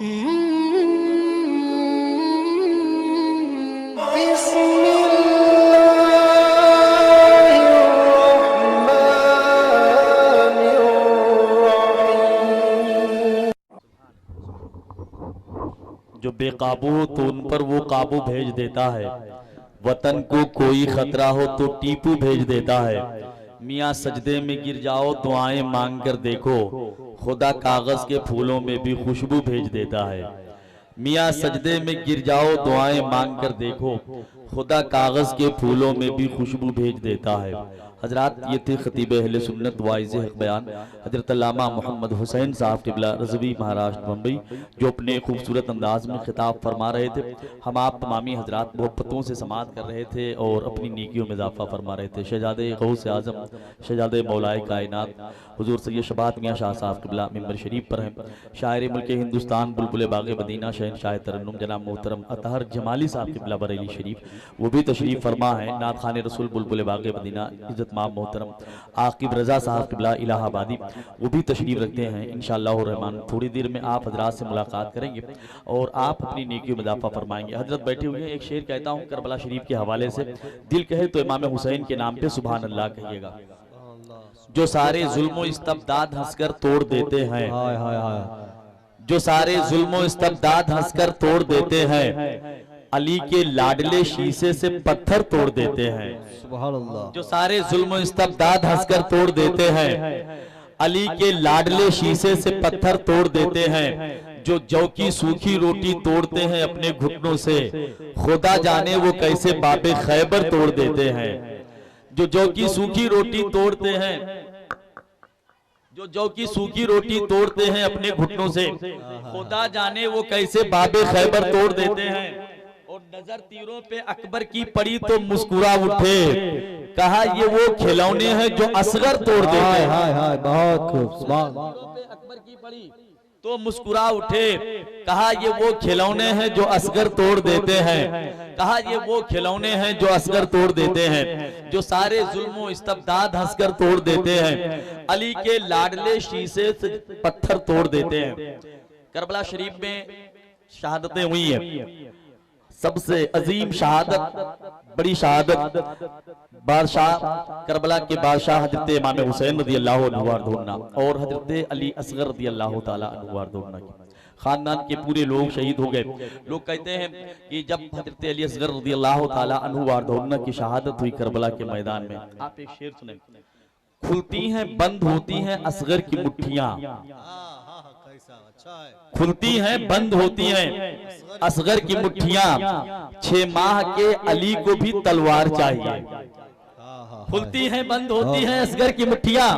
जो बेकाबू हो तो उन पर वो काबू भेज देता है। वतन को कोई खतरा हो तो टीपू भेज देता है। मियाँ सजदे में गिर जाओ दुआएं मांग कर देखो, खुदा कागज के फूलों में भी खुशबू भेज देता है। मियाँ सजदे में गिर जाओ दुआएं मांग कर देखो, खुदा कागज के फूलों में भी खुशबू भेज देता है। हजरात, ये थे खतीब अहले सुन्नत वाइज़ हक बयान हजरत अल्लामा मोहम्मद हुसैन साहब क़िबला रज़वी महाराष्ट्र मुंबई, जो अपने खूबसूरत अंदाज में खिताब फरमा रहे थे। हम आप तमामी हजरात मोहब्बतों से समात कर रहे थे और अपनी नेकियों में इजाफा फरमा रहे थे। शहजादे गौस आज़म शहजादे मौलाए कायनात हुजूर सैयद शबात मियाँ शाह साहब क़िबला मिंबर शरीफ पर हैं। शायर मुल्क हिंदुस्तान बुलबुल बाग़ मदीना शहंशाह तरन्नुम जनाब मोहतरम अतहर जमाली साहब क़िबला बरेली शरीफ, वो भी तशरीफ़ फरमा है। नात खाने रसूल बुलबुल बाग़ मदीना इज़्ज़त माम मोहतरम आकिब रजा साहब क़िबला इलाहाबादी, वो भी तशरीफ रखते हैं। इंशाअल्लाह रहमान थोड़ी देर में आप हजरात से मुलाकात करेंगे और आप अपनी नेकियों में इजाफा फरमाएंगे। हजरत बैठे हुए हैं, एक शेर कहता हूँ करबला शरीफ के हवाले से, दिल कहे तो इमाम हुसैन के नाम पे सुभान अल्लाह कहिएगा। जो सारे जुल्मो इस्तबदाद हंसकर तोड़ देते हैं, जो सारे जुल्मो इस्तबदाद हंसकर तोड़ देते हैं, अली के लाडले शीशे से पत्थर तोड़ देते हैं। सुभान अल्लाह। जो सारे जुल्म इस्तबदाद हंसकर तोड़ देते हैं, अली के लाडले शीशे से पत्थर तोड़ देते हैं। जो जौ की सूखी रोटी तोड़ते हैं अपने घुटनों से, खुदा जाने वो कैसे बाबे खैबर तोड़ देते हैं। जो जौ की सूखी रोटी तोड़ते हैं, जो जौ की सूखी रोटी तोड़ते हैं अपने घुटनों से, खुदा जाने वो कैसे बाबे खैबर तोड़ देते हैं। और नजर तीरों पे अकबर की पड़ी तो मुस्कुरा उठे, कहा ये वो खिलौने हैं जो असगर तोड़ देते हैं। बहुत खूब। अकबर की पड़ी तो मुस्कुरा उठे, कहा ये वो खिलौने हैं जो असगर तोड़ देते हैं। कहा ये वो खिलौने हैं जो असगर तोड़ देते हैं। जो सारे जुल्मों इस्तबदाद हंसकर तोड़ देते हैं, अली के लाडले शीशे से पत्थर तोड़ देते हैं। करबला शरीफ में शहादतें हुई हैं। सबसे अजीम शहादत, बड़ी शहादत बादशाह करबला के बादशाह हजरत इमाम हुसैन रज़ी अल्लाह अन्हु और हजरत अली असगर रज़ी अल्लाह ताला अन्हु की खानदान के पूरे लोग शहीद हो गए। लोग कहते हैं कि जब हजरत अली असगर रज़ी अल्लाह ताला अन्हु की शहादत हुई करबला के मैदान में, आप एक शेर सुने, खुलती हैं बंद होती हैं असगर की मुट्ठियां, खुलती हैं बंद होती हैं असगर की मुट्ठियां, 6 माह के अली को भी तलवार चाहिए। खुलती हैं बंद होती हैं असगर की मुट्ठियां,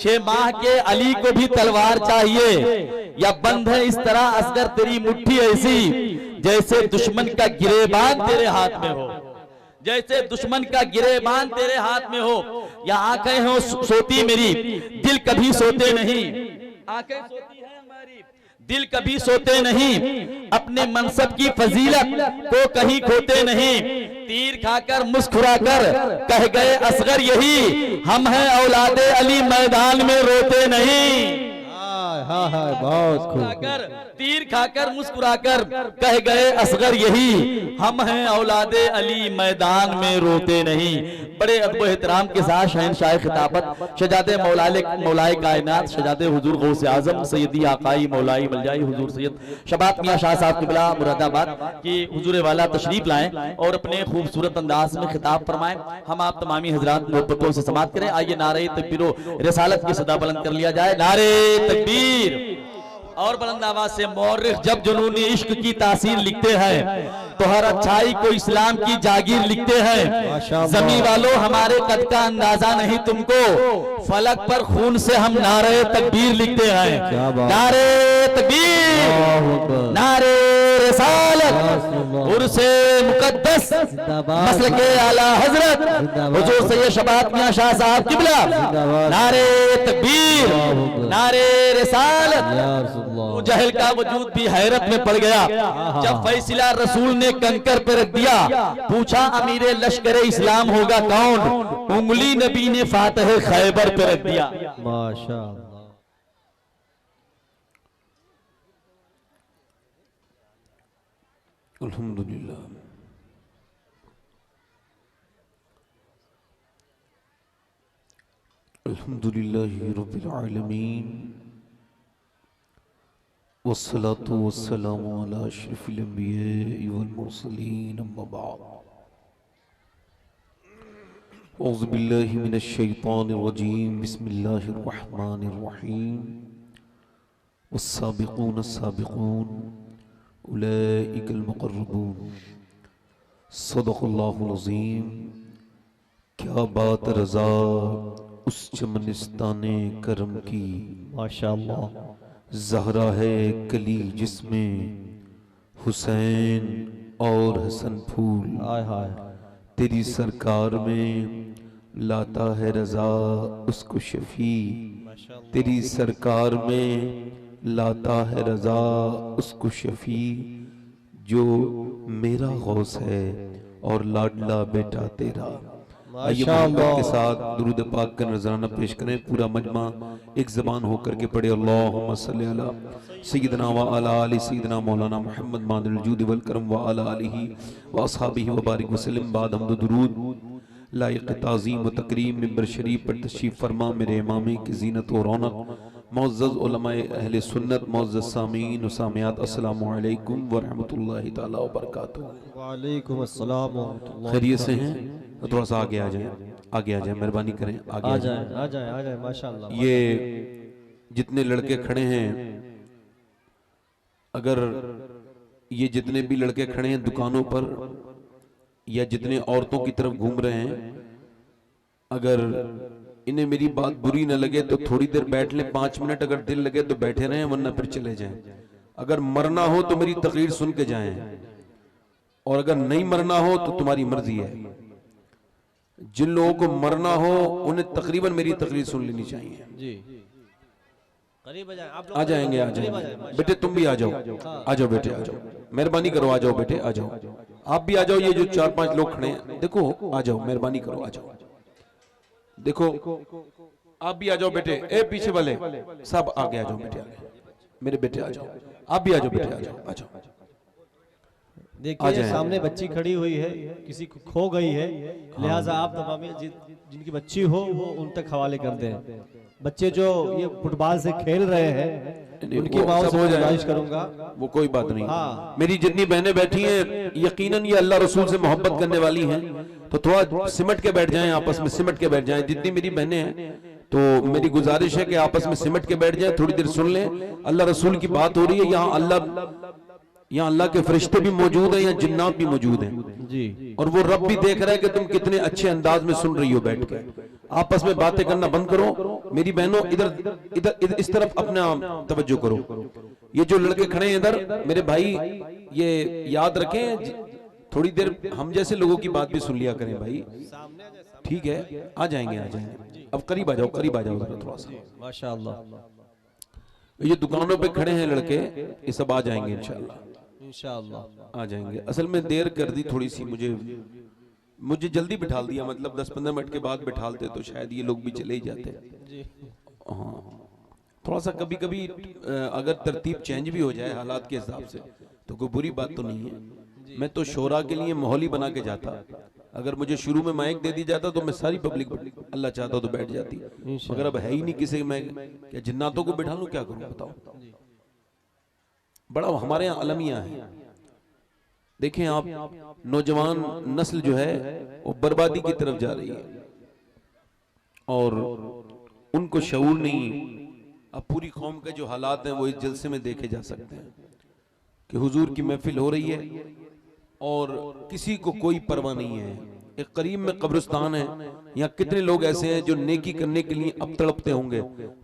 6 माह के अली को भी तलवार चाहिए। या बंद है इस तरह असगर तेरी मुट्ठी ऐसी, जैसे दुश्मन का गिरेबान तेरे हाथ में हो, जैसे दुश्मन का गिरेबान तेरे हाथ में हो। या आंखें हो सोती मेरी, दिल कभी सोते नहीं, आंखें सोती है हमारी, दिल कभी सोते नहीं, अपने मनसब की फजीलत को कहीं खोते नहीं। तीर खाकर मुस्कुराकर कह गए असगर यही, हम हैं औलादे अली मैदान में रोते नहीं। बहुत खूब। तीर खाकर मुस्कुराकर कह गए असगर यही, हम हैं औलादे अली मैदान में रोते नहीं। बड़े अदब एहतराम के साथ शहंशाह खिताबत शहजादे मौलाए कायनात शहजादे हुजूर गौस आजम सैयदी आकाई मौलाई मलजाई हुजूर सैयद शबात मियाँ शाह साहब क़िबला मुरादाबाद की हुजूर वाला तशरीफ लाएं और अपने खूबसूरत अंदाज में खिताब फरमाएं। हम आप तमामी हजरात मोहब्बतों से समात करें। आइए नारे तकबीर रिसालत की सदा बुलंद कर लिया जाए। नारे तकबीर। और बुलंद आवाज से मौर्रिख जब जुनूनी इश्क की तासीर लिखते हैं, तो हर अच्छाई को इस्लाम की जागीर लिखते हैं। जमीन वालों हमारे कद का अंदाजा नहीं तुमको, फलक पर खून से हम नारे तकबीर लिखते हैं। नारे तकबीर, नारे रिसालत, उर्से मुकद्दस मसलके आला हजरत हुजूर सैयद शबात मियाँ शाह साहब क़िबला। नारे तकबीर, नारे रिसालत। जहल का वजूद भी हैरत में पड़ गया जब फैसला रसूल ने कंकर पर रख दिया। पूछा अमीरे लश्कर इस्लाम होगा कौन, उंगली नबी ने फातह खैबर पर रख दिया। माशाअल्लाह। अल्हम्दुलिल्लाह। अल्हम्दुलिल्लाहि रब्बिल आलमीन वस्सलातु वस्सलामु अला अशरफिल अंबिया'i वल मुरसलीन अम्मा बाद। औज़ु बिल्लाहि मिनश शैतानिर रजीम बिस्मिल्लाहिर रहमानिर रहीम वस्साबिकून अस्साबिकून उलाइकल मुक़र्रबून सदक़ल्लाहुल अज़ीम। क्या बात रज़ा उस चमनिस्ताने करम की, माशाअल्लाह। ज़हरा है कली जिसमें हुसैन और हसन फूल। हाय हाय। तेरी सरकार में लाता है रज़ा उसको शफी, तेरी सरकार में लाता है रज़ा उसको शफी, जो मेरा गौस है और लाडला बेटा तेरा। आइए मोहब्बत के साथ दुरूद पाक का नजराना पेश करें। पूरा मजमा एक ज़बान होकर के पढ़े अल्लाहुम्मा सल्ली अला सय्यिदना व अला आलि सय्यिदना मौलाना मोहम्मद मादिल जूद वल करम व अला आलिहि व अस्हाबिहि व बारिक वसल्लम। बाद हम्द दुरूद लायक ताज़ीम व तकरीम मिंबर शरीफ पर तशरीफ फरमा मेरे इमामी की ज़ीनत व रौनक मुअज़्ज़ज़ उलमाए अहले सुन्नत मुअज़्ज़ज़ सामीईन व सामियात अस्सलामु अलैकुम व रहमतुल्लाहि तआला व बरकातुहू। व अलैकुम अस्सलाम व रहमतुल्लाह। खैरियत से हैं? तो थोड़ा सा आगे आ जाए, आगे आ जाए, मेहरबानी करें आगे आ जाए आ जाए आ जाए माशाअल्लाह। ये जितने लड़के खड़े हैं, अगर ये जितने भी लड़के खड़े हैं दुकानों पर या जितने औरतों की तरफ घूम रहे हैं, अगर इन्हें मेरी बात बुरी न लगे तो थोड़ी देर बैठ लें, 5 मिनट अगर दिल लगे तो बैठे रहें, वरना फिर चले जाएं। अगर मरना हो तो मेरी तकरीर सुन के जाएं, और अगर नहीं मरना हो तो तुम्हारी मर्जी है। जिन लोगों को मरना हो उन्हें तकरीबन मेरी तकरीर सुन लेनी चाहिए। जी करीब आ जाए आप लोग। आ जाएंगे, आ जाएंगे बेटे, तुम भी आ जाओ, आ जाओ बेटे, आ जाओ, मेहरबानी करो, आ जाओ बेटे, आ जाओ, आप भी आ जाओ। ये जो 4-5 लोग खड़े हैं देखो, आ जाओ, मेहरबानी करो, आ जाओ। देखो आप भी आ जाओ बेटे, ए पीछे वाले सब आगे आ जाओ बेटे, आगे मेरे बेटे आ जाओ, आप भी आ जाओ बेटे, आ जाओ, आ जाओ। देखिए सामने बच्ची खड़ी हुई है, किसी को खो गई है, लिहाजा आप तमाम जिनकी बच्ची हो वो उन तक हवाले कर दें। बच्चे जो ये फुटबॉल से खेल रहे हैं उनकी माओ से गुजारिश करूंगा, वो कोई बात नहीं। हाँ। मेरी जितनी बहनें बैठी हैं यकीनन ये अल्लाह रसूल से मोहब्बत करने वाली हैं, तो थोड़ा सिमट के बैठ जाएं, आपस में सिमट के बैठ जाएं। जितनी मेरी बहनें हैं तो मेरी गुजारिश है कि आपस में सिमट के बैठ जाएं, थोड़ी देर सुन लें। अल्लाह रसूल की बात हो रही है, यहाँ अल्लाह के फरिश्ते भी मौजूद हैं, यहाँ जिन्नात भी मौजूद हैं जी, और वो रब भी देख रहा है कि तुम कितने अच्छे अंदाज में सुन रही हो बैठ के। आपस में बातें करना बंद करो मेरी बहनों, इधर इधर इधर इस तरफ अपना तवज्जो करो। ये जो लड़के खड़े हैं इधर, मेरे भाई ये याद रखें, थोड़ी देर हम जैसे लोगों की बात भी सुन लिया करें भाई, ठीक है? आ जाएंगे, आ जाएंगे, अब करीब आ जाओ, करीब आ जाओ थोड़ा सा, माशाअल्लाह। ये दुकानों पे खड़े हैं लड़के, ये सब आ जाएंगे इंशाल्लाह, इंशाअल्लाह आ जाएंगे। असल में देर कर दी थोड़ी सी, मुझे जल्दी बिठाल दिया, मतलब 10-15 मिनट के बाद बिठालते तो शायद ये लोग भी चले ही जाते। हाँ, थोड़ा सा कभी कभी अगर तरतीब चेंज भी हो जाए हालात के हिसाब से तो कोई बुरी बात तो नहीं है। मैं तो शोरा के लिए माहौल ही बना के जाता, अगर मुझे शुरू में माइक दे दी जाता तो मैं सारी पब्लिक अल्लाह चाहता तो बैठ जाती, मगर अब है ही नहीं किसी, मैं क्या जिन्नातों को बिठा लूं, क्या करूं बताओ। बड़ा हमारे यहाँ अलमिया है। देखें आप, नौजवान नस्ल जो है वो बर्बादी की तरफ जा रही है और उनको शऊर नहीं। अब पूरी कौम के जो हालात हैं वो इस जलसे में देखे जा सकते हैं कि हुजूर की महफिल हो रही है और किसी को कोई परवाह नहीं है। एक करीब में कब्रिस्तान है, यहाँ कितने लोग ऐसे हैं जो नेकी करने के लिए अब तड़पते होंगे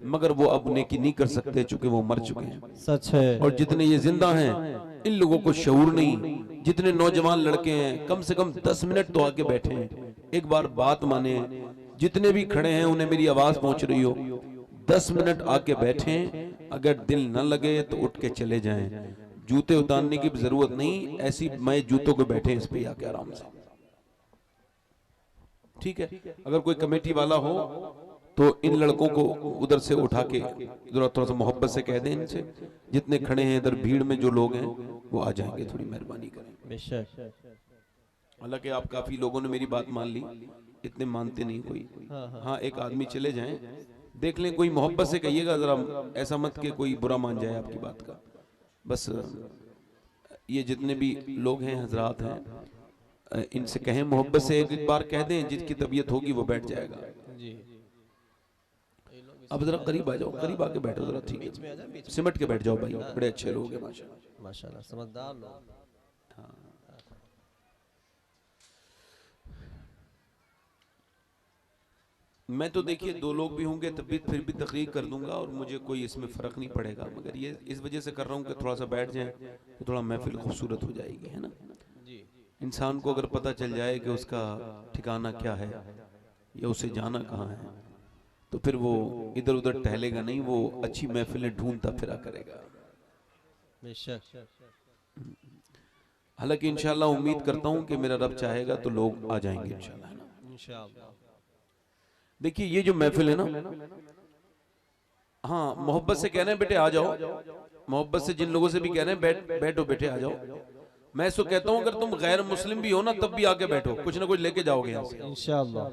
मगर वो अब नेकी नहीं कर सकते चूंकि वो मर चुके हैं। सच है। और जितने ये जिंदा हैं इन लोगों को शऊर नहीं। जितने नौजवान लड़के हैं कम से कम 10 मिनट तो आके बैठे हैं, एक बार बात माने। जितने भी खड़े हैं उन्हें मेरी आवाज पहुंच रही हो, 10 मिनट आके बैठे, अगर दिल न लगे तो उठ के चले जाएं। जूते उतारने की जरूरत नहीं, ऐसी मैं जूतों को बैठे इस पे आके आराम से, ठीक है? अगर कोई कमेटी वाला हो तो इन लड़कों को उधर से उठा के थोड़ा सा मोहब्बत से कह दें इनसे, जितने खड़े हैं इधर भीड़ में जो लोग हैं वो आ जाएंगे, थोड़ी मेहरबानी करें। बेशक। हालांकि आप काफी लोगों ने मेरी बात मान ली, इतने मानते नहीं कोई। हाँ, एक आदमी चले जाएं, देख लें, कोई मोहब्बत से कहिएगा जरा, ऐसा मत कि कोई बुरा मान जाए आपकी बात का। बस ये जितने भी लोग हैं, हजरात हैं, इनसे कहें मोहब्बत से एक बार कह दें, जिसकी तबीयत होगी वो बैठ जाएगा जी। अब जरा करीब आ जाओ, करीब आके बैठो जरा, ठीक है, सिमट के बैठ जाओ भाई, बड़े अच्छे लोग हैं माशाल्लाह। माशाल्लाह, समझदार लोग। मैं तो देखिए 2 लोग भी होंगे तब भी फिर भी तकरीर कर दूंगा और मुझे कोई इसमें फ़र्क नहीं पड़ेगा, मगर ये इस वजह से कर रहा हूँ कि थोड़ा सा बैठ जाए तो थोड़ा महफिल खूबसूरत हो जाएगी, है ना। जी। इंसान को अगर पता चल जाए कि उसका ठिकाना क्या है या उसे जाना कहाँ है, तो फिर वो इधर उधर टहलेगा नहीं, वो अच्छी महफिलें ढूंढता फिरा करेगा। बेशक। हालांकि इंशाल्लाह उम्मीद करता हूँ कि मेरा रब चाहेगा तो लोग आ जाएंगे इंशाल्लाह, है ना। इंशाअल्लाह। देखिए ये जो महफिल है ना, हाँ, मोहब्बत से कह रहे हैं बेटे आ जाओ, मोहब्बत से जिन लोगों से भी कह रहे हैं बैठो बेटे आ जाओ। मैं इसको कहता हूँ अगर तुम गैर मुस्लिम भी हो ना तब भी आके बैठो, कुछ ना कुछ लेके जाओगे यहाँ से इंशाअल्लाह।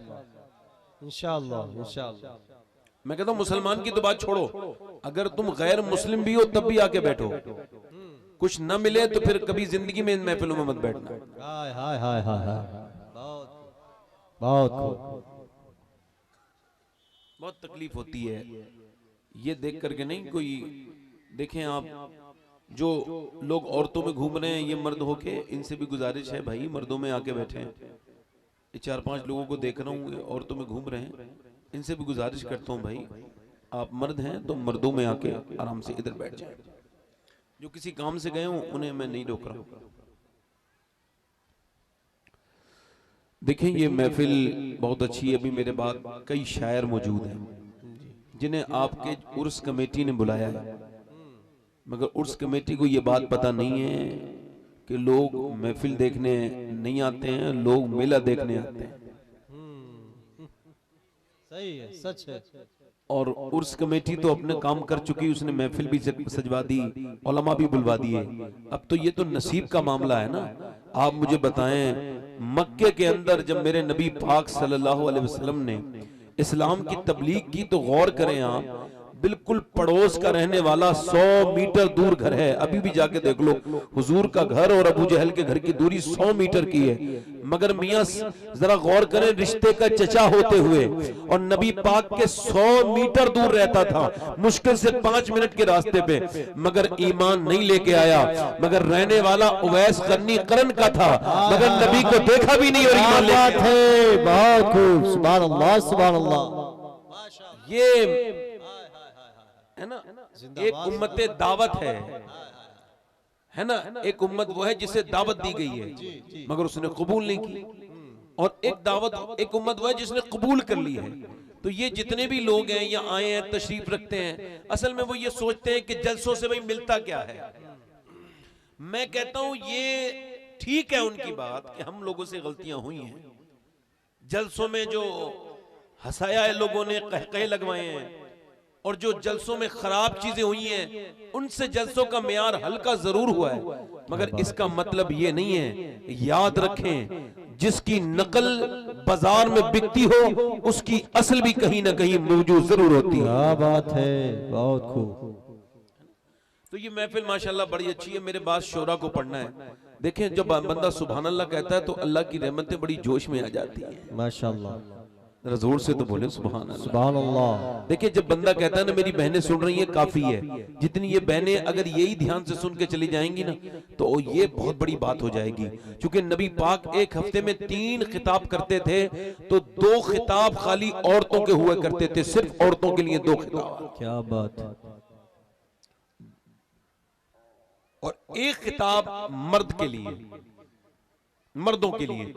इंशाअल्लाह। इंशाअल्लाह। मैं कहता हूँ मुसलमान की तो बात छोड़ो, अगर तुम गैर मुस्लिम भी हो तब भी आके बैठो, कुछ न मिले तो फिर कभी जिंदगी में इन महफिलों में मत बैठना। हाय हाय हाय हाय हाय, बहुत खूब। बहुत तकलीफ होती है ये देख करके। नहीं कोई देखें आप, जो लोग औरतों में घूम रहे हैं ये मर्द होके, इनसे भी गुजारिश है भाई मर्दों में आके बैठे हैं। ये 4-5 लोगों को देख रहा हूँ औरतों में घूम रहे हैं, इनसे भी गुजारिश करता हूँ भाई आप मर्द हैं तो मर्दों में आके आराम से इधर बैठ जाएं। जो किसी काम से गए हों उन्हें मैं नहीं रोक रहा हूँ। देखें ये महफिल बहुत अच्छी है। अभी मेरे बाद कई शायर मौजूद हैं जिन्हें आपके उर्स कमेटी ने बुलाया है, मगर उर्स कमेटी को ये बात पता नहीं है कि लोग महफिल देखने नहीं आते हैं, लोग मेला देखने आते हैं। सही है, सच है। और उर्स कमेटी तो अपने काम कर चुकी, उसने महफिल भी सजवा दी, उलमा भी बुलवा दिए। अब तो ये तो नसीब का मामला है ना। आप मुझे बताएं मक्के के अंदर जब मेरे नबी पाक सल्लल्लाहु अलैहि वसल्लम ने इस्लाम की तबलीग की, तो गौर करें आप, बिल्कुल पड़ोस का रहने वाला 100 मीटर दूर घर है। अभी भी जाके देख लो, हुजूर का घर और अबू जहल के घर की दूरी 100 मीटर की है, मगर मियां जरा गौर करें, रिश्ते का चचा होते हुए और नबी पाक के 100 मीटर दूर रहता था, मुश्किल से 5 मिनट के रास्ते पे, मगर ईमान नहीं लेके आया। मगर रहने वाला उवैस करनी करन का था, मगर नबी को देखा भी नहीं और ईमान लेके आया। बहुत खूब, सुभान अल्लाह, सुभान अल्लाह। ये है ना, एक उम्मत दावत है ना, एक उम्मत वो है जिसे दावत दी गई है मगर उसने कबूल नहीं की, और एक उम्मत वो है जिसने कबूल कर ली है। तो ये जितने भी लोग हैं यहाँ आए हैं, तशरीफ रखते हैं, असल में वो ये सोचते हैं कि जलसों से भाई मिलता क्या है। मैं कहता हूं ये ठीक है उनकी बात कि हम लोगों से गलतियां हुई हैं, जलसों में जो हंसाया है लोगों ने, कहकहे लगवाए हैं, और जो जलसों में खराब चीजें हुई हैं उनसे जलसों का मेयार हल्का जरूर हुआ है, मगर इसका मतलब ये नहीं है। याद रखें जिसकी नकल बाजार में बिकती हो उसकी असल भी कहीं ना कहीं मौजूद जरूर होती है। क्या बात है, बहुत खूब। तो ये महफिल माशाल्लाह बड़ी अच्छी है। मेरे पास शोरा को पढ़ना है। देखें जब बंदा सुभान अल्लाह कहता है तो अल्लाह की रहमतें बड़ी जोश में आ जाती है। माशाल्लाह, जोर से तो बोले सुभान अल्लाह, सुभान अल्लाह। देखिए जब बंदा कहता है ना मेरी बहनें सुन रही हैं, काफी है। जितनी ये बहनें अगर यही ध्यान से सुन के चली जाएंगी ना तो ये बहुत बड़ी बात हो जाएगी। क्योंकि नबी पाक एक हफ्ते में 3 खिताब करते थे, तो 2 खिताब खाली औरतों के हुआ करते थे, सिर्फ औरतों के लिए 2 खिताब, क्या बात है। और 1 खिताब मर्द के लिए, मर्दों के लिए,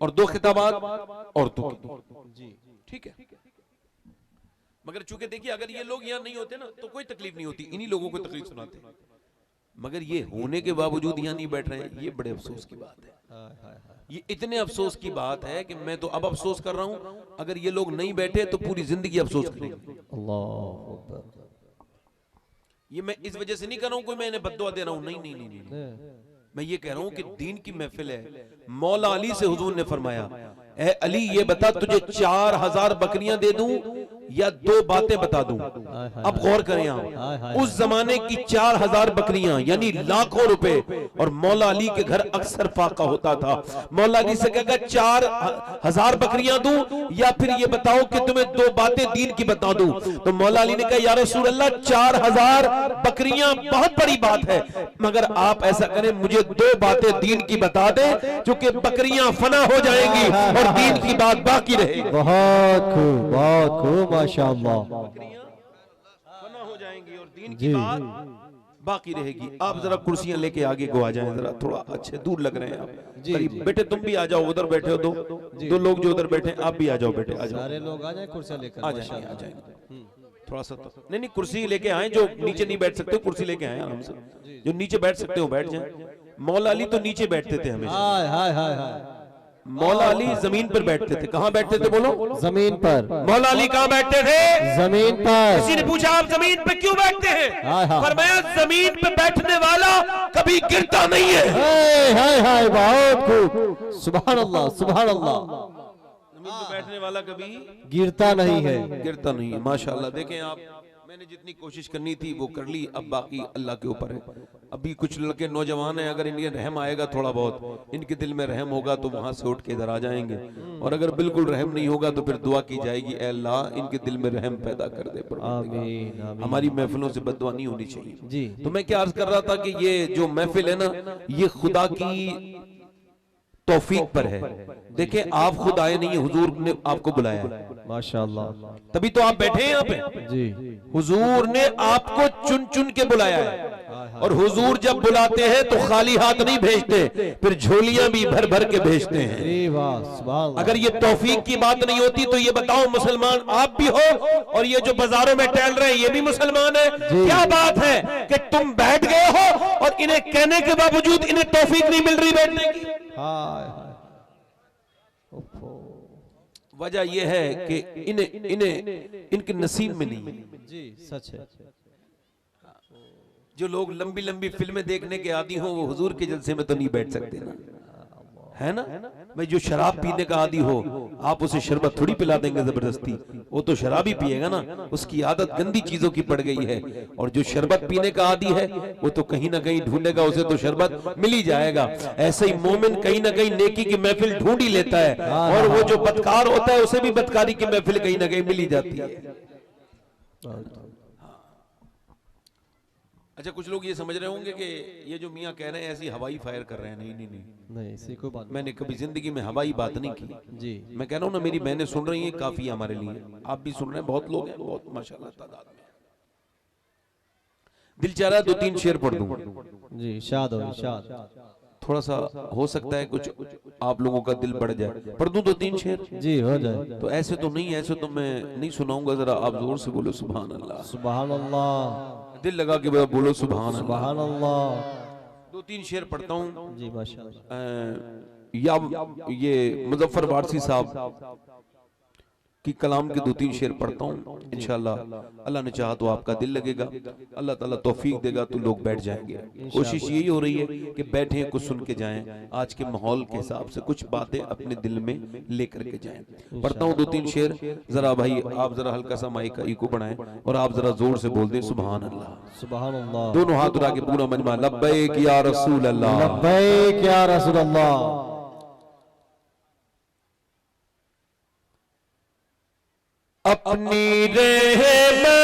और 2 खिताबात औरतों के लिए। ठीक है, मगर चूंकि देखिए अगर ये लोग यहाँ नहीं होते ना तो कोई तकलीफ नहीं होती, इन्हीं लोगों को तकलीफ सुनाते। मगर ये होने के बावजूद यहाँ नहीं बैठ रहे हैं, ये बड़े अफसोस की बात है। ये इतने अफसोस की बात है कि मैं तो अब अफसोस कर रहा हूँ, अगर ये लोग नहीं बैठे तो पूरी जिंदगी अफसोस करेंगे। अल्लाह अकबर। ये मैं इस वजह से नहीं कर रहा हूँ कोई मैं इन्हें बद्दुआ दे रहा हूँ, नहीं नहीं नहीं, नहीं। मैं ये कह रहा हूं कि दीन की महफिल है। मौला अली से हुजूर ने फरमाया, ए अली ये बता तुझे 4000 बकरियां दे दूं या 2 बातें बता दूं। अब गौर करें आप, उस जमाने की 4000 बकरियां यानी लाखों रुपए, और मौला अली के घर अक्सर फाका होता था। मौला अली से कहेगा 4000 बकरियां दूं या फिर ये बताओ कि तुम्हें 2 बातें दीन की बता दूं। तो मौला अली ने कहा, या रसूल अल्लाह 4000 बकरियां बहुत बड़ी बात है, मगर आप ऐसा करें मुझे 2 बातें दीन की बता दें, क्योंकि बकरियां फना हो जाएंगी और दीन की बात बाकी रहेगी। बहुत खूब माशाअल्लाह। फना हो जाएंगी और दीन की बात बाकी रहेगी। आप जरा कुर्सियां लेके आगे को आ जाएं, जरा थोड़ा अच्छे दूर लग रहे हैं आप। जी। बेटे तुम भी आ जाओ, उधर बैठे हो दो लोग जो उधर बैठे, आप भी आ जाओ बेटे, आ जाओ। सारे लोग आ जाएं, कुर्सियां लेकर आ जाएंगे। थोड़ा सा नहीं कुर्सी लेके आए, जो नीचे नहीं बैठ सकते कुर्सी लेके आए आराम से, जो नीचे बैठ सकते हो बैठ जाएं। मौला अली तो नीचे बैठते थे हमेशा। हाय हाय हाय। मौला अली जमीन पर बैठते थे। कहाँ बैठते थे बोलो? जमीन पर। मौला अली कहाँ बैठते थे? जमीन पर। किसी ने पूछा आप जमीन पे क्यों बैठते हैं? फरमाया जमीन पे बैठने वाला कभी गिरता नहीं है। हाय हाय बहुत खूब, सुभान अल्लाह सुभान अल्लाह। जमीन पे बैठने वाला कभी गिरता नहीं है, गिरता नहीं है। माशाअल्लाह। देखें आप, मैंने जितनी कोशिश करनी थी वो कर ली, अब बाकी अल्लाह के ऊपर है। अभी कुछ लड़के नौजवान हैं, अगर इनके रहम आएगा थोड़ा बहुत, इनके दिल में रहम होगा तो वहां से उठ के इधर आ जाएंगे, और अगर बिल्कुल रहम नहीं होगा तो फिर दुआ की जाएगी, ऐ अल्लाह इनके दिल में रहम पैदा कर दे। आमीन। हमारी महफिलों से बददुआ नहीं होनी चाहिए जी। तो मैं क्या अर्ज कर रहा था कि ये जो महफिल है ना, ये खुदा की तौफीक पर है। देखें आप खुद आए नहीं, हुजूर ने आपको बुलाया है। माशाअल्लाह, तभी तो आप बैठे हैं यहाँ पे जी। हुजूर ने आपको चुन चुन के बुलाया है, और हुजूर जब बुलाते हैं तो खाली हाथ नहीं भेजते, फिर झोलियां भी भर भर के भेजते हैं। अगर ये तौफीक की बात नहीं होती तो ये बताओ मुसलमान आप भी हो, और ये जो बाजारों में टहल रहे हैं ये भी मुसलमान है। क्या बात है कि तुम बैठ गए हो और इन्हें कहने के बावजूद इन्हें तौफीक नहीं मिल रही बैठने की? वजह यह है कि इन्हें इनके नसीब में नहीं जी। सच है। जो लोग लंबी लंबी फिल्में देखने के आदी हो वो हुजूर के जलसे में तो नहीं बैठ सकते ना, है ना। भाई जो शराब पीने का आदी हो आप उसे शरबत थोड़ी पिला देंगे जबरदस्ती, वो तो शराब ही पिएगा ना, उसकी आदत गंदी चीजों की पड़ गई है। और जो शरबत पीने का आदी है वो तो कहीं ना कहीं ढूंढेगा, उसे तो शरबत मिल ही जाएगा। ऐसे ही मोमिन कहीं ना कहीं नेकी की महफिल ढूंढ ही लेता है, और वो जो बदकार होता है उसे भी बदकारी की महफिल कहीं ना कहीं मिल ही जाती है। अच्छा, कुछ लोग ये समझ रहे होंगे कि ये जो मियाँ कह रहे हैं ऐसी हवाई फायर कर रहे हैं। नहीं, ऐसी कोई बात। मैंने कभी जिंदगी में हवाई बात नहीं की जी। मैं कह रहा हूँ ना, मेरी बहनें सुन रही हैं, काफी हमारे लिए, आप भी सुन रहे हैं, बहुत लोग हैं, बहुत माशाल्लाह तादाद में। दिल चाह रहा है 2-3 शेर पढ़ दूं जी। इरशाद हो, इरशाद। थोड़ा सा हो सकता है कुछ आप लोगों का दिल बढ़ जाए, पढ़ दूं 2-3 शेर जी। हो जाए तो ऐसे तो नहीं, ऐसे तो मैं नहीं सुनाऊंगा, जरा आप जोर से बोलो सुभान अल्लाह। सुभान अल्लाह, दिल लगा के बोलो सुभान सुभान अल्लाह। 2-3 शेर पढ़ता हूँ जी माशाअल्लाह। या ये मुजफ्फर वारसी साहब की कलाम के 2-3 शेर पढ़ता हूँ, इंशाल्लाह अल्लाह ने चाहा तो आपका दिल लगेगा, अल्लाह ताला तौफीक देगा तो लोग बैठ जाएंगे। कोशिश यही हो रही है कि बैठे कुछ सुन के जाएं, आज के माहौल के हिसाब से कुछ बातें अपने दिल में लेकर के जाएं। पढ़ता हूँ 2-3 शेर, जरा भाई आप जरा हल्का सा माइक का इको बढ़ाएं और आप जरा जोर से बोल दें सुभान अल्लाह। सुभान अल्लाह। दोनों हाथ उठा के पूरा मजमा लब्बैक या रसूल अल्लाह, लब्बैक या रसूल अल्लाह। अपनी रहमत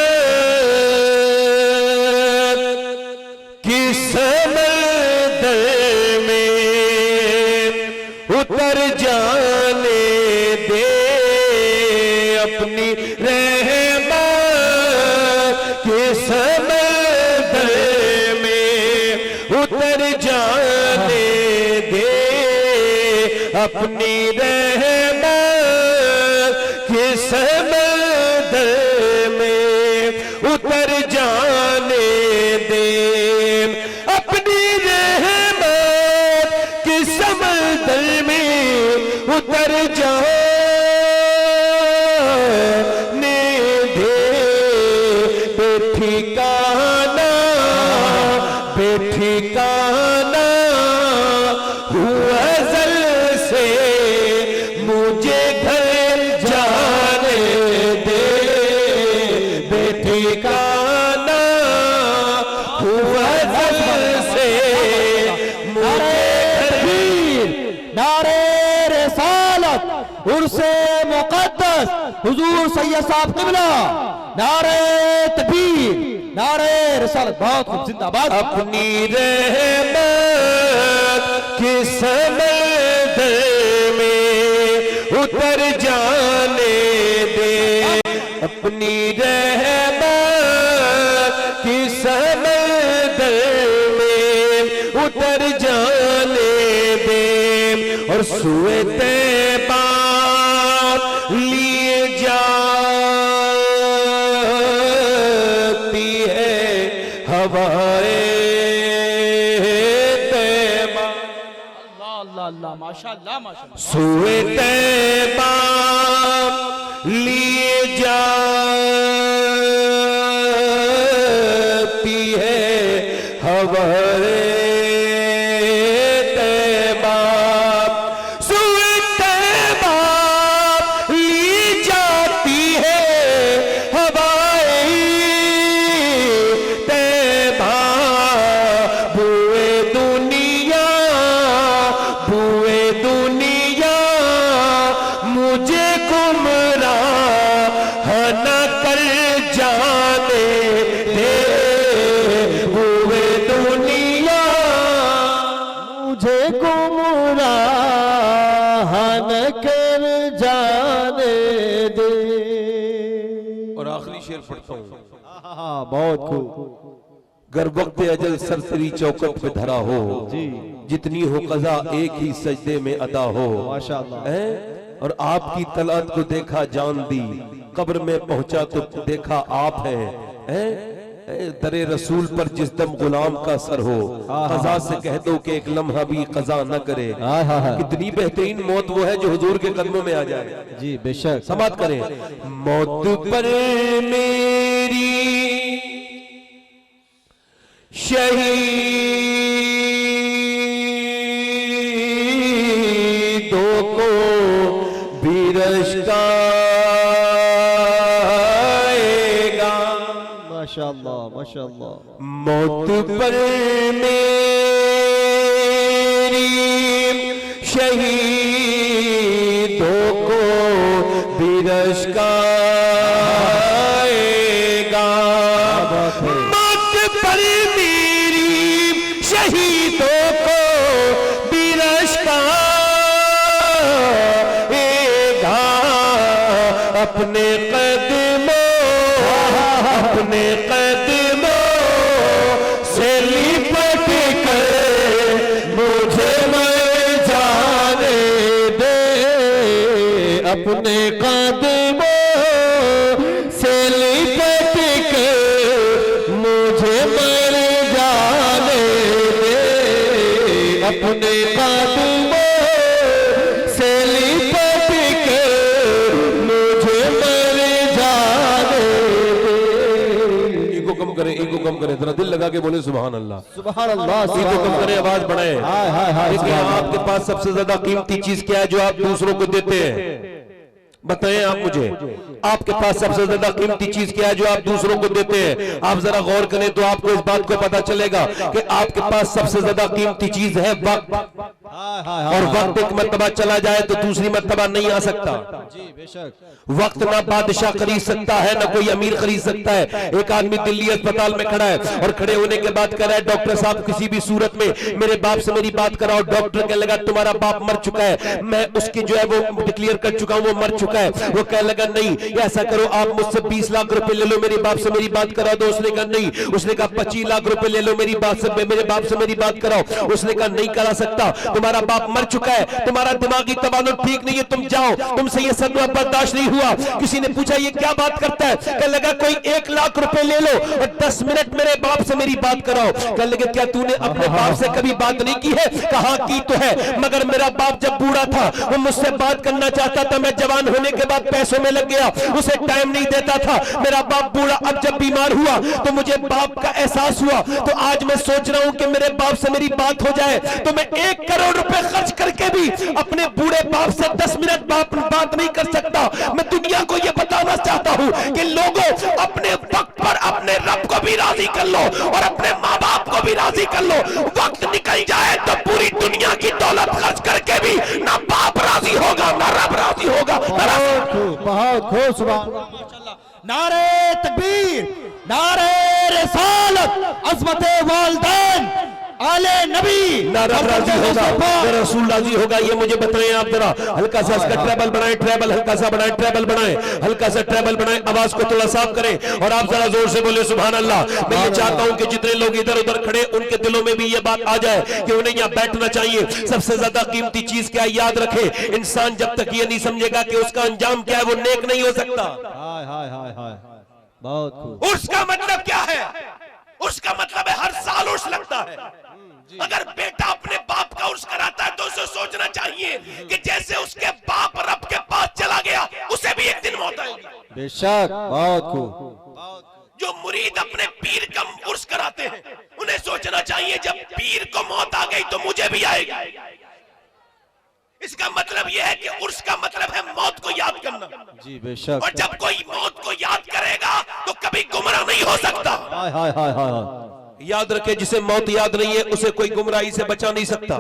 की समंदर में उतर जाने दे, अपनी रहमत की समंदर में उतर जाने दे, अपनी रहमत की समंदर उतर जाने दे, अपनी रहमत की समंदर में उतर जाने दे, बेठिकाना बेठिकाना उर्से मुक़द्दस हुजूर सैयद साहब क़िबला, नारे तकबीर, नारे रिसालत। बहुत खूब, जिंदाबाद। अपनी रहमत के समंदर में उतर जाने दे, अपनी रहमत के समंदर में उतर जाने दे, और सुए तैबा लिए जाती है हवाए तैबा। अल्लाह अल्लाह अल्लाह, माशाअल्लाह माशाअल्लाह। सुए तैबा लिए जाती है हवाए तैबा, सुए तैबा ली जाती है हवाए तैबा, बुए दुनिया मुझे गुमराह न कर जाने दे, बुए दुनिया मुझे गुमराह न कर जाने दे। और आखिरी शेर पढ़ता हूँ। हाँ, बहुत खूब। गर वक्त अजल सरसरी चौकट पे धरा हो, जी, जितनी हो कज़ा एक ही सजदे में अदा हो। माशाअल्लाह। और आपकी तलअत को देखा जान दी, कब्र में पहुंचा तो देखा आप हैं। दरे रसूल पर जिस दम गुलाम का सर हो, कज़ा से कह दो कि एक लम्हा भी कज़ा न करे। कितनी बेहतरीन मौत वो है जो हुजूर के कदमों में आ जाए। जी बेशक। समाप्त करें। मौत पर मेरी शहीदों को भी रश्काएगा, माशाअल्लाह माशाअल्लाह। मौत पर मेरी शहीदों को भी रश्काएगा, मौत पर मेरी शहीदों को भी रश्काएगा, अपने कदमों से लिपट कर मुझे मर जाने दे, अपने कदमों से लिपट कर मुझे मर जाने दे, अपने कदमों से लिपट कर मुझे मर जाने दे। ईगो कम करें, जरा दिल लगा के बोले सुभान अल्लाह, सुभान अल्लाह। ईगो कम करें, आवाज बढ़ाएं। देखिए आपके पास सबसे ज्यादा कीमती चीज क्या है जो आप दूसरों को देते हैं? बताएं आप मुझे, आपके पास सबसे ज्यादा कीमती चीज क्या है जो आप दूसरों को देते हैं? आप जरा गौर करें तो आपको इस बात को पता चलेगा कि आपके पास सबसे ज्यादा कीमती चीज है वक्त। और वक्त एक मर्तबा चला जाए तो दूसरी मर्तबा नहीं आ सकता। जी बेशक। वक्त ना बादशाह खरीद सकता है, ना कोई अमीर खरीद सकता है। एक आदमी दिल्ली अस्पताल में खड़ा है और खड़े होने के बाद कह रहा है, डॉक्टर साहब किसी भी सूरत में मेरे बाप से मेरी बात कराओ। डॉक्टर कहने लगा, तुम्हारा बाप मर चुका है, मैं उसकी जो है वो डिक्लेयर कर चुका हूं, वो मर चुका है। वो कहने लगा, नहीं ऐसा करो, आप मुझसे 20 लाख रुपए ले लो, मेरे बाप से मेरी बात करा दो। उसने कहा नहीं। उसने कहा 25 लाख रुपए ले लो, मेरे बाप से मेरी बात कराओ। उसने कहा नहीं करा सकता, तुम्हारा बाप मर चुका है, तुम्हारा दिमागी तवाज़ुन ठीक नहीं है, तुम जाओ, तुमसे ये सदमा बर्दाश्त नहीं हुआ। किसी ने पूछा ये क्या बात करता है? कहने लगा कोई 1 लाख रुपए ले लो और 10 मिनट मेरे बाप से मेरी बात कराओ। कहने लगे, क्या तूने अपने बाप से कभी बात नहीं की है? कहा की तो है, मगर मेरा बाप जब बूढ़ा था वो मुझसे बात करना चाहता था, मैं जवान होने के बाद पैसों में लग गया, उसे टाइम नहीं देता था। मेरा बाप बूढ़ा, अब जब बीमार हुआ तो मुझे बाप का एहसास हुआ, तो आज मैं सोच रहा हूं कि मेरे बाप से मेरी बात हो जाए, तो मैं 1 करोड़ रुपए खर्च करके भी अपने बूढ़े बाप से 10 मिनट बात नहीं कर सकता। मैं दुनिया को यह बताना चाहता हूं कि लोगों, अपने वक्त पर अपने रब को भी राजी कर लो और अपने माँ बाप को भी राजी कर लो। वक्त निकल जाए तो पूरी दुनिया की दौलत खर्च करके भी ना बाप राजी होगा, ना रब राजी होगा। बहुत खूब सुभान माशाल्लाह। नारे तकबीर, नारे रिसालत, अज़मते वालिदैन, आले नबी, ना रब राजी होगा, ना रसूल राजी होगा। ये मुझे बताएं आप जरा, हल्का सा इसका ट्रेबल बनाएं, ट्रेबल हल्का सा बनाएं, ट्रेबल बनाएं, हल्का सा ट्रेबल बनाएं, आवाज को थोड़ा साफ करें और आप जरा जोर से बोले सुभान अल्लाह। मैं ये चाहता हूं कि जितने लोग इधर उधर खड़े उनके दिलों में भी ये बात आ जाए कि उन्हें यहाँ बैठना चाहिए। सबसे ज्यादा कीमती चीज क्या है याद रखे, इंसान जब तक ये नहीं समझेगा कि उसका अंजाम क्या है वो नेक नहीं हो सकता। हाय हाय हाय हाय, बहुत खूब। उसका मतलब क्या है? उसका मतलब है हर साल उर्स लगता है। अगर बेटा अपने बाप का उर्स कराता है तो उसे सोचना चाहिए कि जैसे उसके बाप रब के पास चला गया उसे भी एक दिन मौत आएगी। बेशक, बहुत खूब। जो मुरीद अपने पीर का उर्स कराते हैं उन्हें सोचना चाहिए जब पीर को मौत आ गई तो मुझे भी आएगी। इसका मतलब यह है कि उर्स का मतलब है मौत को याद करना। जी बेशक। और जब कोई मौत को याद करेगा तो कभी गुमराह नहीं हो सकता। हाय हाय हाय हाय। याद रखे, जिसे मौत याद नहीं है उसे कोई गुमराही से बचा नहीं सकता।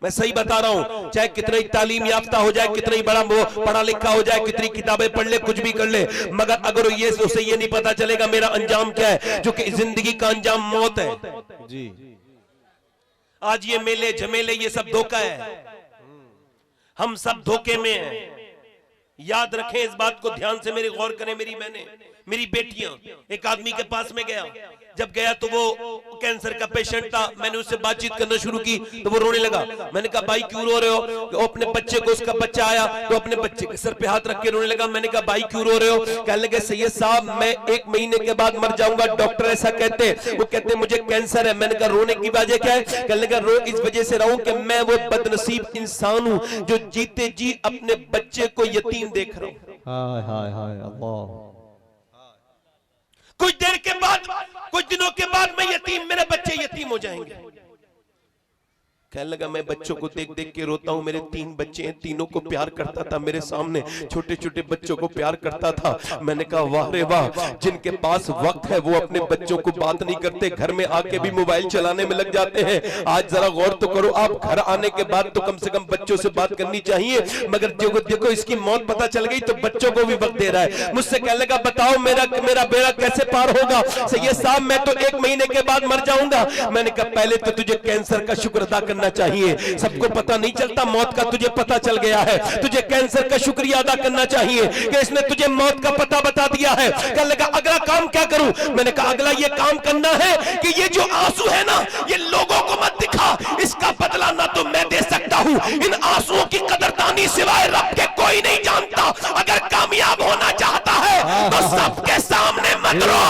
मैं सही बता रहा हूं, चाहे कितना ही तालीम याफ्ता हो जाए, कितना ही बड़ा वो पढ़ा लिखा हो जाए, कितनी किताबें पढ़ ले, कुछ भी कर ले, मगर अगर ये उसे ये नहीं पता चलेगा मेरा अंजाम क्या है, जो कि जिंदगी का अंजाम मौत है। जी। आज ये मेले झमेले ये सब धोखा है, हम सब धोखे में हैं। याद रखें इस बात को, ध्यान से मेरी गौर करें। मेरी बहनें, मेरी बेटियां, एक आदमी के पास में गया, जब गया तो वो कैंसर का पेशेंट था। मैंने उससे बातचीत करना शुरू की तो वो रोने लगा। मैंने कहा भाई क्यों रो रहे हो? वो अपने बच्चे को, उसका बच्चा आया तो अपने बच्चे के सर पे हाथ रख के रोने लगा। मैंने कहा भाई क्यों रो रहे हो? कहने लगे सैयद साहब मैं 1 महीने के बाद मर जाऊंगा, डॉक्टर ऐसा कहते हैं, वो कहते मुझे कैंसर है। मैंने कहा रोने की वजह क्या है? कहने लगा रो इस वजह से रहूं कि मैं वो बदनसीब इंसान हूं जो जीते जी अपने बच्चे को यतीम देख रहा हूं। हाय हाय हाय, अल्लाह। कुछ देर के बाद, कुछ दिनों के बाद मैं यतीम, मेरे बच्चे यतीम हो जाएंगे। कहने लगा मैं बच्चों को देख देख के रोता हूं। मेरे 3 बच्चे हैं, तीनों को प्यार करता था, मेरे सामने छोटे छोटे बच्चों को प्यार करता था। मैंने कहा वाह रे वाह, जिनके पास वक्त है वो अपने बच्चों को बात नहीं करते, घर में आके भी मोबाइल चलाने में लग जाते हैं। आज जरा गौर तो करो, आप घर आने के बाद तो कम से कम बच्चों से बात करनी चाहिए, मगर देखो इसकी मौत पता चल गई तो बच्चों को भी वक्त दे रहा है। मुझसे कहने लगा बताओ मेरा बेड़ा कैसे पार होगा? सैयद साहब मैं तो 1 महीने के बाद मर जाऊंगा। मैंने कहा पहले तो तुझे कैंसर का शुक्र अदा करना चाहिए। सबको पता नहीं चलता, मौत का तुझे पता चल गया है। तुझे कैंसर का शुक्रिया अदा करना चाहिए कि इसने तुझे मौत का पता बता दिया है। कहने लगा अगला काम क्या करूं? मैंने कहा अगला ये काम करना है कि ये जो आंसू है ना, ये लोगों को मत दिखा, इसका बदला ना तो मैं दे सकता हूं, इन आंसुओं की कदरदानी सिवाय रब के कोई नहीं जानता। अगर कामयाब होना चाहता है तो सबके सामने मत रो,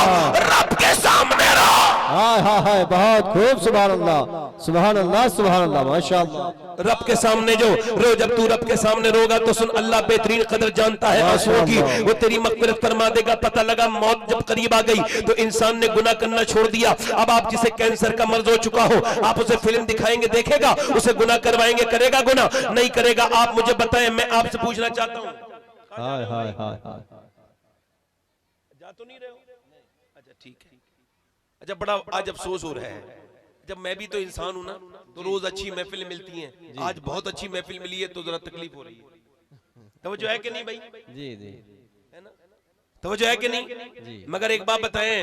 रब के सामने रो। हाय हाय हाय, बहुत खूब। सुभान अल्लाह सुभान अल्लाह सुभान अल्लाह, माशाअल्लाह। रब के सामने जो रो, जब तू रब के सामने रोगा तो सुन, अल्लाह बेहतरीन कदर जानता है आंसुओं की, वो तेरी मग़फ़िरत फरमा देगा। पता लगा मौत जब करीब आ गई तो इंसान ने गुनाह करना छोड़ दिया। अब आप जिसे कैंसर का मर्ज हो चुका हो, आप उसे फिल्म दिखाएंगे, देखेगा, उसे गुनाह करवाएंगे, करेगा गुनाह? नहीं करेगा। आप मुझे बताएं, मैं आपसे पूछना चाहता हूं, हाय हाय हाय हाय, जा तो नहीं रहे हो? अच्छा ठीक है। अच्छा बड़ा आज अफसोस हो रहा है, जब मैं भी तो इंसान हूं ना, तो रोज अच्छी महफिल मिलती हैं, आज बहुत अच्छी महफिल मिली है तो जरा तकलीफ हो रही है। तवज्जो है कि नहीं भाई? जी जी, है ना? तवज्जो है कि नहीं? मगर एक बात बताएं,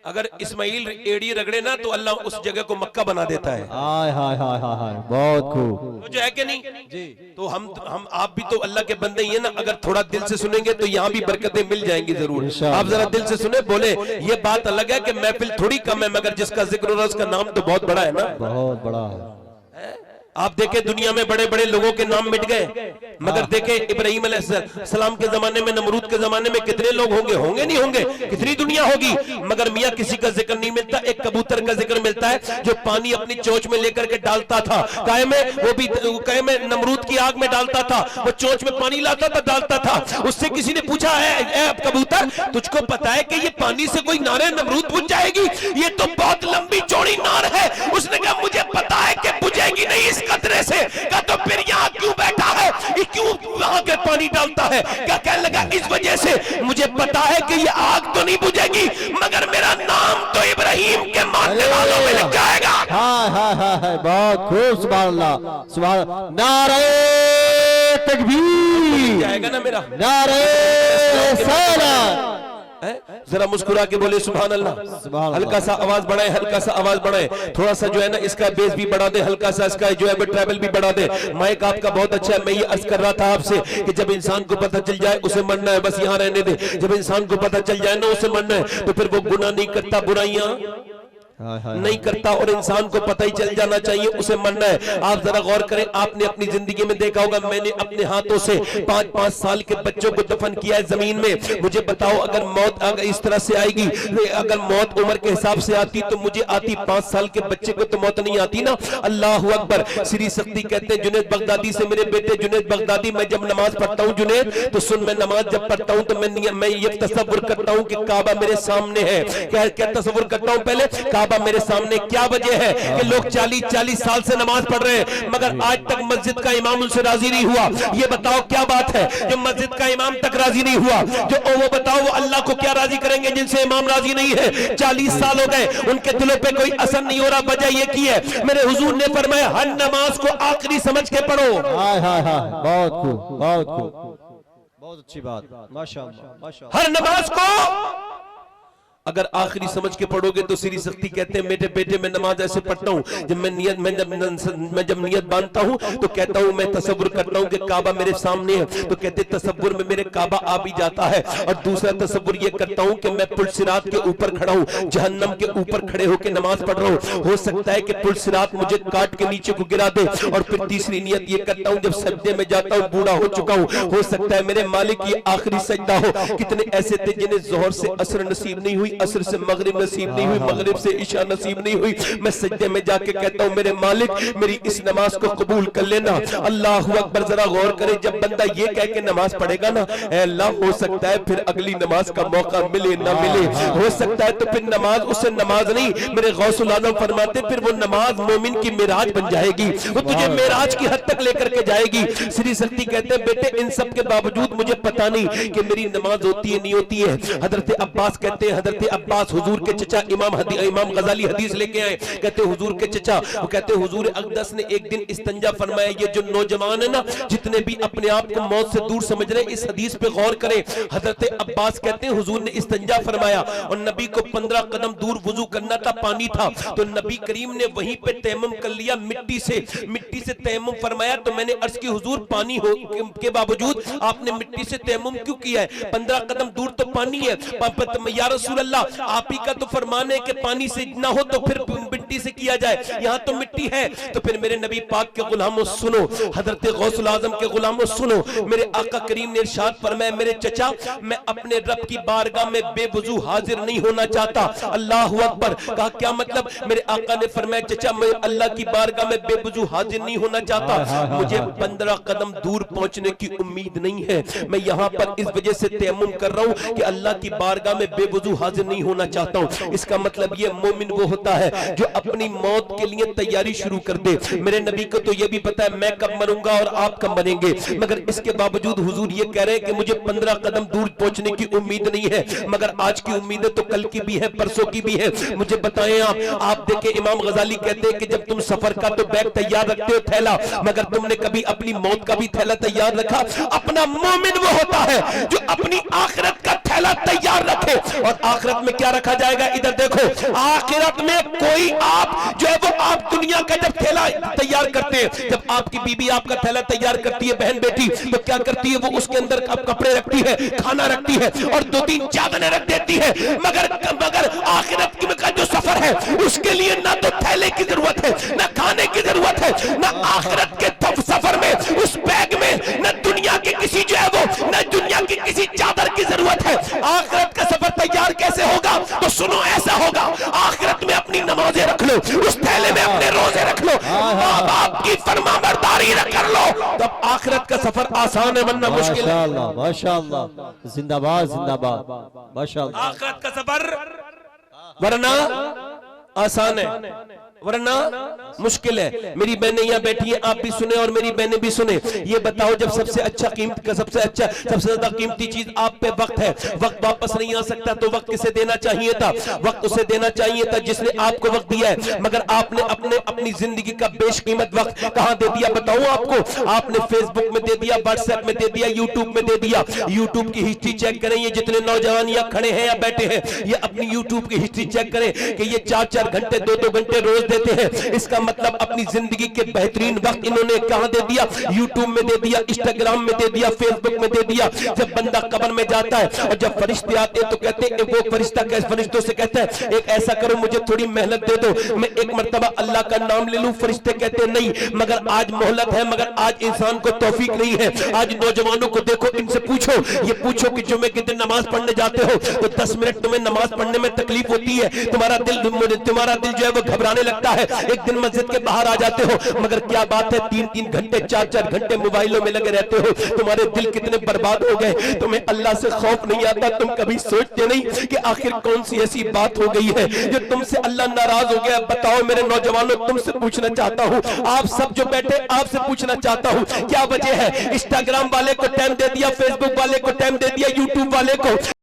अगर इस्माइल एड़ी रगड़े ना तो अल्लाह उस जगह को मक्का बना देता है। हाय हाय हाय हाय हाय, बहुत खूब। तवज्जो है कि नहीं? जी। तो हम आप भी तो अल्लाह के बंदे ही है ना, अगर थोड़ा दिल से सुनेंगे तो यहाँ भी बरकतें मिल जाएंगी जरूर। आप जरा दिल से सुने, बोले ये बात अलग है कि महफिल थोड़ी कम है, मगर जिसका जिक्र हो रहा है उसका नाम तो बहुत बड़ा है ना, बहुत बड़ा है। आप देखें दुनिया में बड़े बड़े लोगों के नाम मिट गए, मगर देखें इब्राहिम अलैहिस्सलाम के जमाने में, नमरूद के जमाने में कितने लोग होंगे नहीं होंगे, कितनी दुनिया होगी, मगर मियां किसी का जिक्र नहीं मिलता। एक कबूतर का जिक्र मिलता है जो पानी अपनी चोंच में लेकर के डालता था काय में, वो भी काय में नमरूद की आग में डालता था, वो चोंच में पानी लाता था, डालता था। उससे किसी ने पूछा है कबूतर तुझको पता है कि ये पानी से कोई नारे नमरूद बुझ जाएगी? ये तो बहुत लंबी चौड़ी नार है। उसने कहा मुझे पता है कि बुझेगी नहीं इस कतरे से। क्या तो फिर यहाँ क्यों बैठा है, ये क्यों वहां के पानी डालता है? क्या कहने लगा इस वजह से मुझे पता है कि ये आग तो नहीं बुझेगी, मगर मेरा नाम तो इब्राहिम के मानने वालों में लग जाएगा। हाय हाय हाय हाय, बहुत खूब। सुभान अल्लाह सुभान। नारे तकबीर, जाएगा ना मेरा? नारे रिसालत। जरा मुस्कुरा के बोले सुभान अल्लाह। हल्का सा आवाज बढ़ाए, हल्का सा आवाज बढ़ाए, थोड़ा सा जो है ना इसका बेस भी बढ़ा दे, हल्का सा इसका जो है ट्रैवल भी बढ़ा दे। माइक आपका बहुत अच्छा है। मैं ये अर्ज कर रहा था आपसे कि जब इंसान को पता चल जाए उसे मरना है, बस यहाँ रहने दे। जब इंसान को पता चल जाए ना उसे मरना है, तो फिर वो गुनाह नहीं करता, बुराइयां नहीं करता, और इंसान को पता ही चल जाना चाहिए उसे मरना है। आप जरा गौर करें, आपने अपनी जिंदगी में देखा होगा, मैंने अपने हाथों से 5-5 साल के बच्चों को दफन किया है जमीन में। मुझे बताओ अगर मौत अगर इस तरह से आएगी, अगर मौत उम्र के हिसाब से आती तो मुझे आती, 5 साल के बच्चे को तो मौत नहीं आती ना। अल्लाह अकबर। श्री शक्ति कहते हैं जुनैद बगदादी से, मेरे बेटे जुनैद बगदादी, मैं जब नमाज पढ़ता हूँ जुनैद, तो सुन, मैं नमाज जब पढ़ता हूँ तो मैं ये तसव्वुर करता हूँ कि काबा मेरे सामने है। क्या तसव्वुर करता हूँ? पहले काबा मेरे सामने। क्या वजह है कि लोग 40-40 साल से नमाज पढ़ रहे हैं मगर आज तक मस्जिद का इमाम उनसे राजी नहीं हुआ? ये बताओ क्या बात है जो मस्जिद का इमाम तक राजी नहीं हुआ? जो वो बताओ वो अल्लाह को क्या राजी करेंगे जिनसे इमाम राजी नहीं है? 40 साल हो गए, उनके दिलों पे कोई असर नहीं हो रहा। वजह ये की है, मेरे हुजूर ने फरमाया हर नमाज को आखिरी समझ के पढ़ो। हाय हाय हाय, बहुत खूब, बहुत खूब, बहुत अच्छी बात, माशाअल्लाह, माशाअल्लाह। हर नमाज को अगर आखिरी समझ के पढ़ोगे तो श्री शक्ति कहते हैं मेरे बेटे मैं नमाज ऐसे पढ़ता हूँ, जब मैं जब नियत बांधता हूँ तो कहता हूँ, मैं तसव्वुर करता हूँ कि काबा मेरे सामने है, तो कहते तसव्वुर में मेरे काबा आ भी जाता है। और दूसरा तसव्वुर ये करता हूँ कि मैं पुल सिरात के ऊपर खड़ा हूँ, जहन्नम के ऊपर खड़े होकर नमाज पढ़ रहा हूँ। हो सकता है कि पुल सिरात मुझे काट के नीचे को गिरा दे। और फिर तीसरी नियत ये करता हूँ, जब सजदे में जाता हूँ, बूढ़ा हो चुका हूँ, हो सकता है मेरे मालिक ये आखिरी सजदा हो। कितने ऐसे थे जिन्हें जोहर से असर नसीब नहीं हुई, असर से मगरिब नसीब नहीं हुई, मगरिब से इशा नसीब नहीं हुई। मैं सजदे में जाके कहता हूँ मेरे मालिक मेरी इस नमाज को कबूल कर लेना। अल्लाह अकबर। जरा गौर करे, जब बंदा ये कह के नमाज पढ़ेगा ना, अल्लाह हो सकता है फिर अगली नमाज का मौका मिले ना मिले, हो सकता है तो फिर नमाज उसे नमाज नहीं, मेरे गौसुल आज़म फरमाते फिर वो नमाज मोमिन की मेराज बन जाएगी, वो तुझे मेराज की हद तक लेकर के जाएगी। श्री शक्ति कहते हैं बेटे इन सब के बावजूद मुझे पता नहीं कि मेरी नमाज होती है नहीं होती है। हजरत अब्बास कहते हैं, हजरत अब्बास हुजूर के चचा इमाम गजाली हदीस लेके आए, कहते हुजूर के चचा, वो कहते हुजूर अक़दस ने एक दिन इस्तंजा फरमाया। ये जो नौजवान है ना, जितने भी अपने आप को मौत से दूर समझ रहे, इस हदीस पे गौर करें। हजरत अब्बास कहते हैं हुजूर ने इस्तंजा फरमाया और नबी को 15 कदम दूर वुजू करना था, पानी था, तो नबी करीम ने वहीं पे तयम्मुम कर लिया, मिट्टी से तयम्मुम फरमाया। तो मैंने अर्ज की हुजूर पानी हो के बावजूद आपने मिट्टी से तयम्मुम क्यों किया है? 15 कदम दूर तो पानी है। या रसूल अल्लाह आप ही का तो फरमान है कि पानी से ना हो तो फिर मिट्टी से किया जाए, यहाँ तो मिट्टी है। तो फिर मेरे नबी पाक के गुलामों सुनो, हजरत गौसुल आज़म के गुलामों सुनो, मेरे आका करीम ने इरशाद फरमाया मेरे चचा मैं अपने रब की बारगाह में बेवुजू हाजिर नहीं होना चाहता। अल्लाह अकबर। कहा क्या मतलब? मेरे आका ने फरमाया चचा मैं अल्लाह की बारगाह में बेवुजू हाजिर नहीं होना चाहता, मुझे 15 कदम दूर पहुंचने की उम्मीद नहीं है, मैं यहाँ पर इस वजह से तयम्मुम कर रहा हूँ कि अल्लाह की बारगाह में बेवुजू हाजिर नहीं होना चाहता हूँ। इसका मतलब ये मोमिन वो होता है जो अपनी मौत के लिए तैयारी शुरू कर दे। मेरे नबी को तो ये भी पता है मैं कब मरूंगा और आप कब मरेंगे, मगर इसके बावजूद हुजूर ये कह रहे हैं कि मुझे 15 कदम दूर पहुंचने की उम्मीद नहीं है, मगर आज की उम्मीद है तो कल की भी है, परसों की भी है। मुझे बताएं आप देखें इमाम गजाली कहते हैं कि जब तुम सफर का तो बैग तैयार रखते हो थैला, मगर तुमने कभी अपनी मौत का भी थैला तैयार रखा? अपना मोमिन वो होता है जो अपनी आखिरत का थैला तैयार रखे। और आखिरत में क्या रखा जाएगा? इधर देखो, आखिरत में कोई आप जो है वो आप दुनिया का जब थैला तैयार करते हैं, जब आपकी बीबी आपका थैला तैयार करती है बहन बेटी, तो क्या करती है वो उसके अंदर कपड़े रखती है, खाना रखती है और 2-3 चादरें रख देती है। मगर आखिरत का जो सफर है उसके लिए ना तो थैले की जरूरत है, ना खाने की जरूरत है, ना आखिरत के सफर में उस बैग में न दुनिया की किसी जो है वो न दुनिया की किसी चादर की जरूरत है। आखिरत का सफर तैयार कैसे होगा? तो सुनो ऐसा होगा, आखिरत में अपनी नमाजें रख लो, उस थैले में अपने रोजे रख लो, माँ बाप की फरमाबरदारी कर लो, तब आखिरत का सफर आसान है वरना मुश्किल है। माशाअल्लाह, जिंदाबाद जिंदाबाद, माशाअल्लाह। आखिरत का सफर वरना आसान है। वरना मुश्किल है। मेरी बहनें यहाँ बैठी हैं, आप भी सुने और मेरी बहनें भी सुने। ये बताओ, जब सबसे अच्छा कीमत का सबसे ज्यादा कीमती चीज आप पे वक्त है, वक्त वापस नहीं आ सकता, तो वक्त किसे देना चाहिए था? वक्त उसे देना चाहिए था जिसने आपको वक्त दिया है। मगर आपने अपनी जिंदगी का बेशकीमत वक्त कहां दे दिया बताऊं आपको? आपने फेसबुक में दे दिया, व्हाट्सएप में दे दिया, यूट्यूब में दे दिया। यूट्यूब की हिस्ट्री चेक करें, ये जितने नौजवान यहाँ खड़े हैं या बैठे हैं, ये अपनी यूट्यूब की हिस्ट्री चेक करें कि ये 4-4 घंटे 2-2 घंटे रोज देते हैं। इसका मतलब अपनी जिंदगी के बेहतरीन वक्त इन्होंने कहां दे दिया? यूट्यूब में दे दिया, इंस्टाग्राम में दे दिया, फेसबुक में दे दिया। जब बंदा कब्र में जाता है और जब फरिश्ते आते हैं तो कहते हैं, वो फरिश्ता फरिश्तों से कहता है, एक ऐसा करो, मुझे थोड़ी मेहनत दे दो, मैं एक मर्तबा अल्लाह का नाम ले लूं। फरिश्ते कहते हैं नहीं, मगर आज मोहलत है, मगर आज इंसान को तौफीक नहीं है। आज नौजवानों को देखो, इनसे पूछो, ये पूछो कि जुमे के दिन नमाज पढ़ने जाते हो तो 10 मिनट तुम्हें नमाज पढ़ने में तकलीफ होती है, तुम्हारा दिल जो है वो घबराने लगता है। एक दिन मस्जिद के बाहर आ जाते हो, मगर क्या बात है 3-3 घंटे 4-4 घंटे मोबाइलों में लगे रहते हो। तुम्हारे दिल कितने बर्बाद हो गए, तुम्हें अल्लाह से खौफ नहीं आता। तुम कभी सोचते नहीं कि आखिर कौन सी ऐसी बात हो गई है जो तुमसे अल्लाह नाराज हो गया? बताओ मेरे नौजवानों, तुमसे पूछना चाहता हूँ, आप सब जो बैठे, आपसे पूछना चाहता हूँ, क्या वजह है? इंस्टाग्राम वाले को टाइम दे दिया, फेसबुक वाले को टाइम दे दिया, यूट्यूब वाले को।